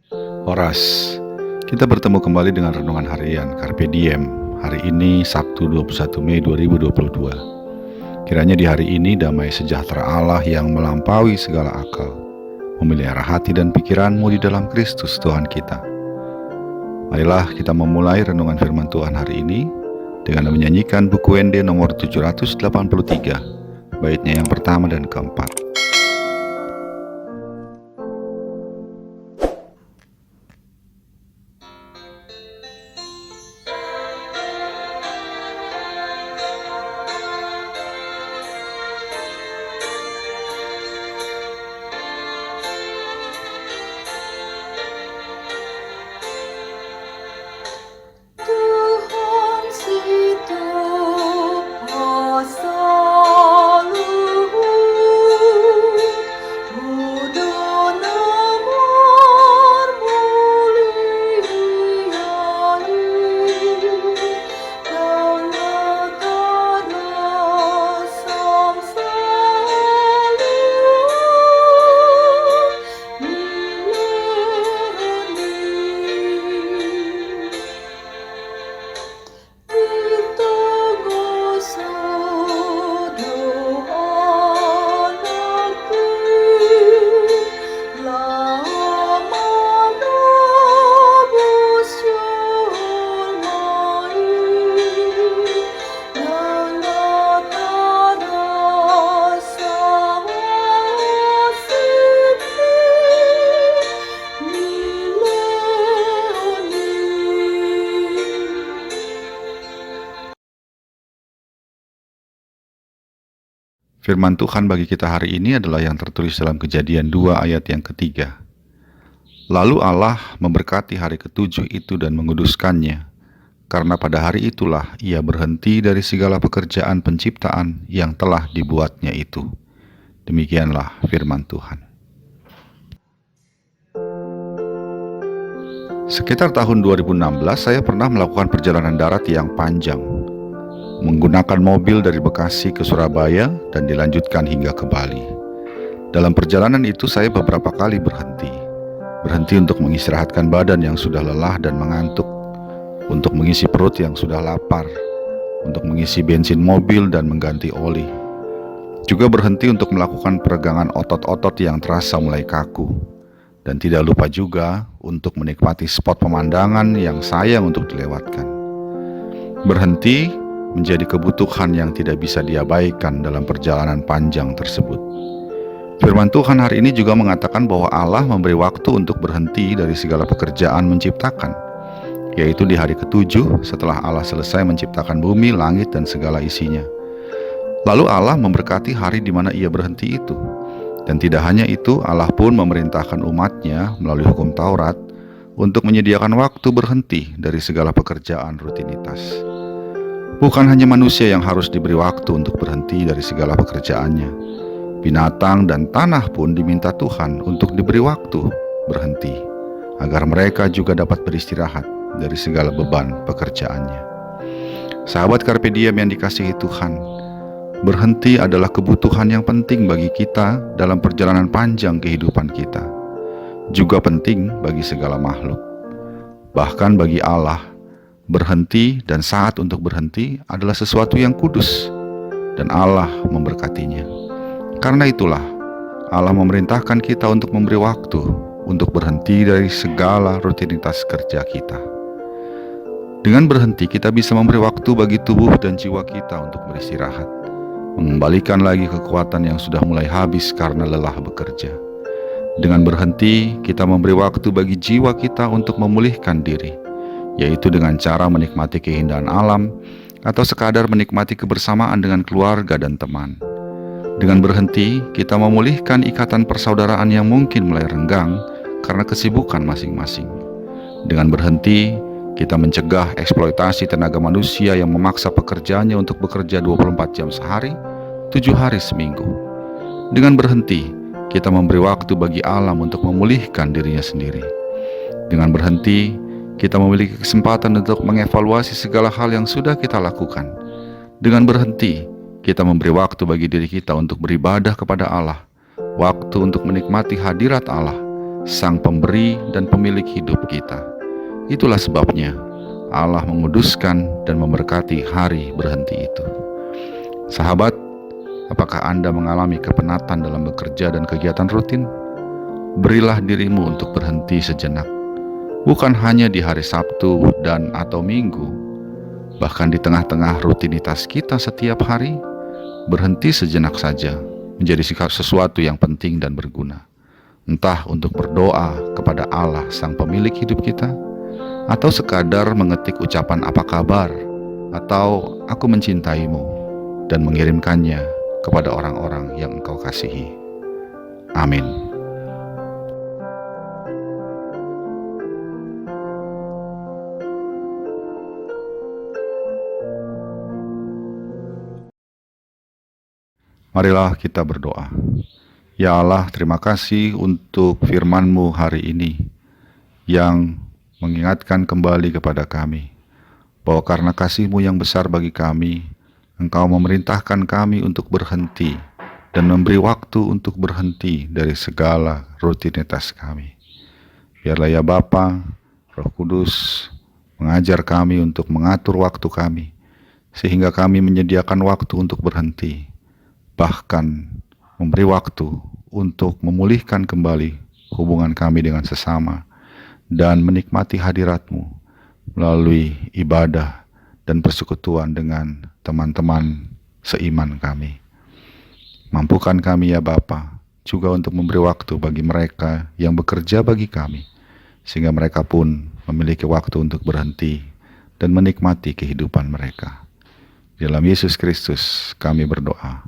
Horas, kita bertemu kembali dengan renungan harian Carpe Diem. Hari ini Sabtu 21 Mei 2022. Kiranya di hari ini damai sejahtera Allah yang melampaui segala akal memelihara hati dan pikiranmu di dalam Kristus Tuhan kita. Marilah kita memulai renungan firman Tuhan hari ini dengan menyanyikan buku WND nomor 783, baitnya yang pertama dan keempat. Tuhan hidup selalu, Buddha nomor muliai, dan negara sang selalu mileni. Kita ngasa doa negeri, lama nabus yolmai, nangatara sawasiti mileni. Firman Tuhan bagi kita hari ini adalah yang tertulis dalam Kejadian 2 ayat yang ketiga. Lalu Allah memberkati hari ketujuh itu dan menguduskannya, karena pada hari itulah ia berhenti dari segala pekerjaan penciptaan yang telah dibuatnya itu. Demikianlah firman Tuhan. Sekitar tahun 2016 saya pernah melakukan perjalanan darat yang panjang, menggunakan mobil dari Bekasi ke Surabaya dan dilanjutkan hingga ke Bali. Dalam perjalanan itu saya beberapa kali berhenti untuk mengistirahatkan badan yang sudah lelah dan mengantuk, untuk mengisi perut yang sudah lapar, untuk mengisi bensin mobil dan mengganti oli. Juga berhenti untuk melakukan peregangan otot-otot yang terasa mulai kaku. Dan tidak lupa juga untuk menikmati spot pemandangan yang sayang untuk dilewatkan. Berhenti menjadi kebutuhan yang tidak bisa diabaikan dalam perjalanan panjang tersebut. Firman Tuhan hari ini juga mengatakan bahwa Allah memberi waktu untuk berhenti dari segala pekerjaan menciptakan, yaitu di hari ketujuh setelah Allah selesai menciptakan bumi, langit, dan segala isinya. Lalu Allah memberkati hari di mana ia berhenti itu. Dan tidak hanya itu, Allah pun memerintahkan umatnya melalui hukum Taurat untuk menyediakan waktu berhenti dari segala pekerjaan rutinitas. Bukan hanya manusia yang harus diberi waktu untuk berhenti dari segala pekerjaannya. Binatang dan tanah pun diminta Tuhan untuk diberi waktu berhenti, agar mereka juga dapat beristirahat dari segala beban pekerjaannya. Sahabat Carpe Diem yang dikasihi Tuhan, berhenti adalah kebutuhan yang penting bagi kita dalam perjalanan panjang kehidupan kita. Juga penting bagi segala makhluk. Bahkan bagi Allah, berhenti dan saat untuk berhenti adalah sesuatu yang kudus, dan Allah memberkatinya. Karena itulah Allah memerintahkan kita untuk memberi waktu untuk berhenti dari segala rutinitas kerja kita. Dengan berhenti kita bisa memberi waktu bagi tubuh dan jiwa kita untuk beristirahat, mengembalikan lagi kekuatan yang sudah mulai habis karena lelah bekerja. Dengan berhenti, kita memberi waktu bagi jiwa kita untuk memulihkan diri, yaitu dengan cara menikmati keindahan alam atau sekadar menikmati kebersamaan dengan keluarga dan teman. Dengan berhenti, kita memulihkan ikatan persaudaraan yang mungkin mulai renggang karena kesibukan masing-masing. Dengan berhenti, kita mencegah eksploitasi tenaga manusia yang memaksa pekerjaannya untuk bekerja 24 jam sehari, 7 hari seminggu. Dengan berhenti, kita memberi waktu bagi alam untuk memulihkan dirinya sendiri. Dengan berhenti, kita memiliki kesempatan untuk mengevaluasi segala hal yang sudah kita lakukan. Dengan berhenti, kita memberi waktu bagi diri kita untuk beribadah kepada Allah, waktu untuk menikmati hadirat Allah, Sang Pemberi dan Pemilik hidup kita. Itulah sebabnya Allah menguduskan dan memberkati hari berhenti itu. Sahabat, apakah Anda mengalami kepenatan dalam bekerja dan kegiatan rutin? Berilah dirimu untuk berhenti sejenak. Bukan hanya di hari Sabtu dan atau Minggu, bahkan di tengah-tengah rutinitas kita setiap hari, berhenti sejenak saja menjadi sesuatu yang penting dan berguna. Entah untuk berdoa kepada Allah Sang Pemilik hidup kita, atau sekadar mengetik ucapan apa kabar, atau aku mencintaimu, dan mengirimkannya kepada orang-orang yang engkau kasihi. Amin. Marilah kita berdoa. Ya Allah, terima kasih untuk firman-Mu hari ini yang mengingatkan kembali kepada kami bahwa karena kasih-Mu yang besar bagi kami, Engkau memerintahkan kami untuk berhenti dan memberi waktu untuk berhenti dari segala rutinitas kami. Biarlah ya Bapa, Roh Kudus mengajar kami untuk mengatur waktu kami, sehingga kami menyediakan waktu untuk berhenti, bahkan memberi waktu untuk memulihkan kembali hubungan kami dengan sesama dan menikmati hadirat-Mu melalui ibadah dan persekutuan dengan teman-teman seiman kami. Mampukan kami ya Bapa juga untuk memberi waktu bagi mereka yang bekerja bagi kami, sehingga mereka pun memiliki waktu untuk berhenti dan menikmati kehidupan mereka. Dalam Yesus Kristus kami berdoa.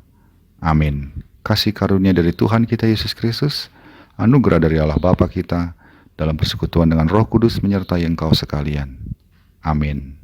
Amin. Kasih karunia dari Tuhan kita Yesus Kristus, anugerah dari Allah Bapa kita, dalam persekutuan dengan Roh Kudus menyertai engkau sekalian. Amin.